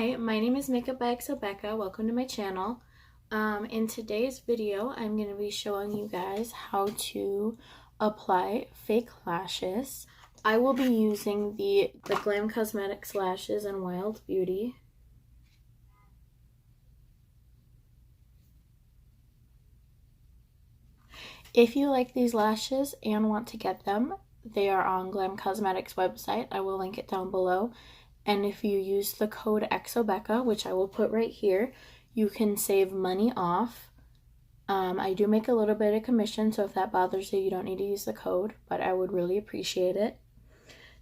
Hi, my name is Makeupbyxobecca. Welcome to my channel. In today's video, I'm going to be showing you guys how to apply fake lashes. I will be using the Glam Cosmetics lashes in Wild Beauty. If you like these lashes and want to get them, they are on Glam Cosmetics website. I will link it down below. And if you use the code Xobecca, which I will put right here, you can save money off. I do make a little bit of commission, so if that bothers you, you don't need to use the code, but I would really appreciate it.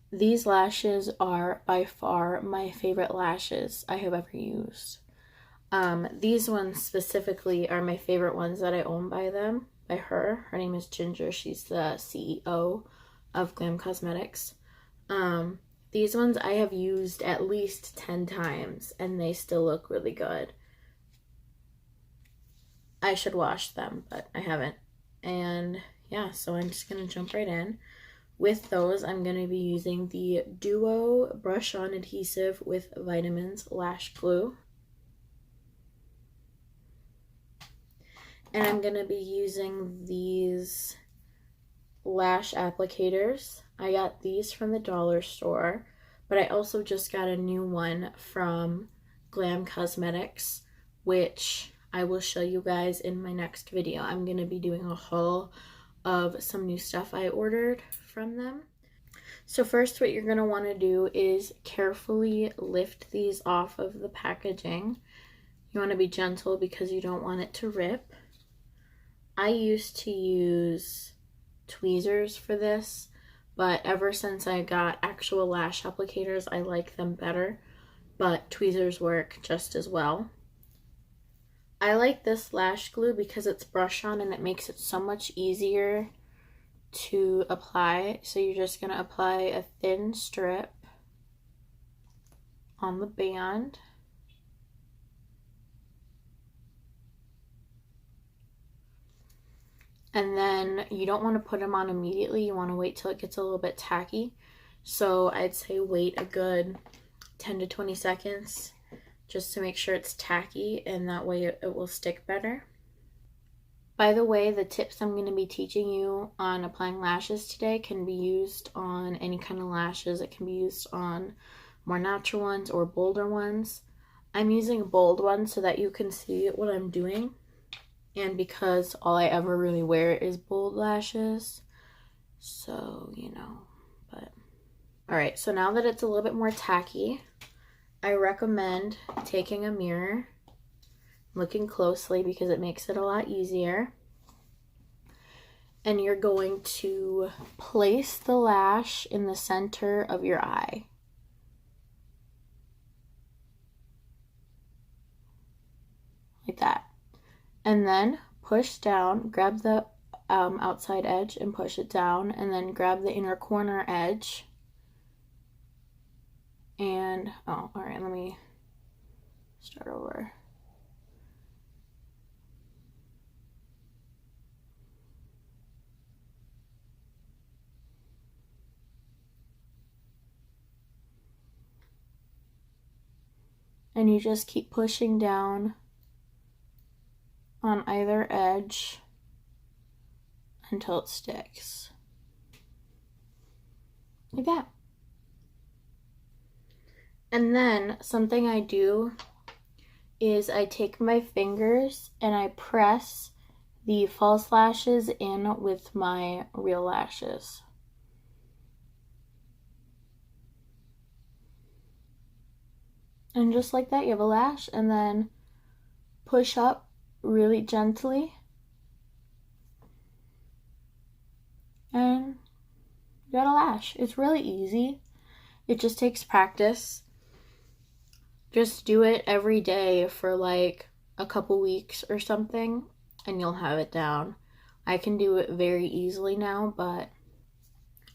These lashes are by far my favorite lashes I have ever used. These ones specifically are my favorite ones that I own by her. Her name is Ginger. She's the CEO of Glam Cosmetics. These ones I have used at least 10 times and they still look really good. I should wash them, but I haven't. And yeah, so I'm just going to jump right in. With those, I'm going to be using the Duo Brush On Adhesive with Vitamins Lash Glue. And I'm going to be using these lash applicators. I got these from the dollar store, but I also just got a new one from Glam Cosmetics, which I will show you guys in my next video. I'm going to be doing a haul of some new stuff I ordered from them. So first, what you're going to want to do is carefully lift these off of the packaging. You want to be gentle because you don't want it to rip. I used to use tweezers for this, but ever since I got actual lash applicators, I like them better, but tweezers work just as well. I like this lash glue because it's brush on and it makes it so much easier to apply. So you're just going to apply a thin strip on the band. And then you don't want to put them on immediately. You want to wait till it gets a little bit tacky. So I'd say wait a good 10 to 20 seconds just to make sure it's tacky, and that way it will stick better. By the way, the tips I'm going to be teaching you on applying lashes today can be used on any kind of lashes. It can be used on more natural ones or bolder ones. I'm using bold ones so that you can see what I'm doing. And because all I ever really wear is bold lashes, so, you know, but. Alright, so now that it's a little bit more tacky, I recommend taking a mirror, looking closely because it makes it a lot easier. And you're going to place the lash in the center of your eye. Like that. And then push down, grab the outside edge and push it down, and then grab the inner corner edge. And, oh, all right, let me start over. And you just keep pushing down on either edge until it sticks. Like that. And then something I do is I take my fingers and I press the false lashes in with my real lashes. And just like that, you have a lash, and then push up really gently. And you got a lash. It's really easy. It just takes practice. Just do it every day for like a couple weeks or something, and you'll have it down. I can do it very easily now, but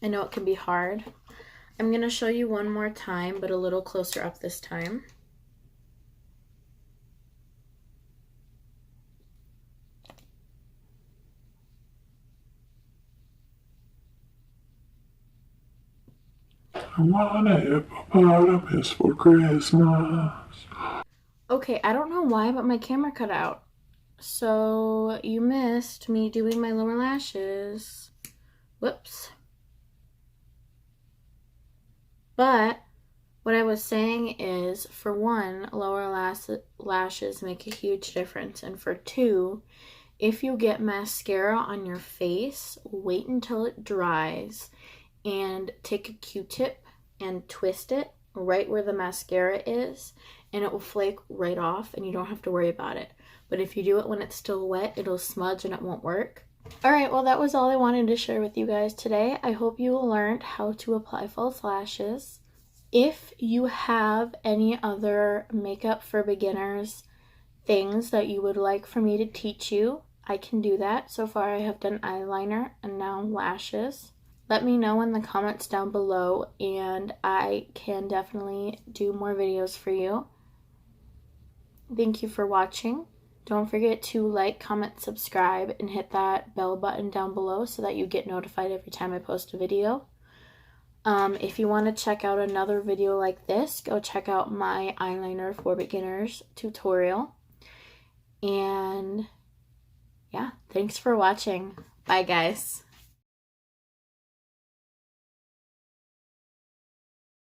I know it can be hard. I'm going to show you one more time, but a little closer up this time. I want a hippopotamus for Christmas. Okay, I don't know why, but my camera cut out. So you missed me doing my lower lashes. Whoops. But what I was saying is, for one, lower lashes make a huge difference. And for two, if you get mascara on your face, wait until it dries and take a Q-tip and twist it right where the mascara is, and it will flake right off and you don't have to worry about it. But if you do it when it's still wet, it'll smudge and it won't work. Alright, well that was all I wanted to share with you guys today. I hope you learned how to apply false lashes. If you have any other makeup for beginners things that you would like for me to teach you, I can do that. So far I have done eyeliner and now lashes. Let me know in the comments down below and I can definitely do more videos for you. Thank you for watching. Don't forget to like, comment, subscribe, and hit that bell button down below so that you get notified every time I post a video. If you want to check out another video like this, go check out my eyeliner for beginners tutorial. And yeah, thanks for watching. Bye guys.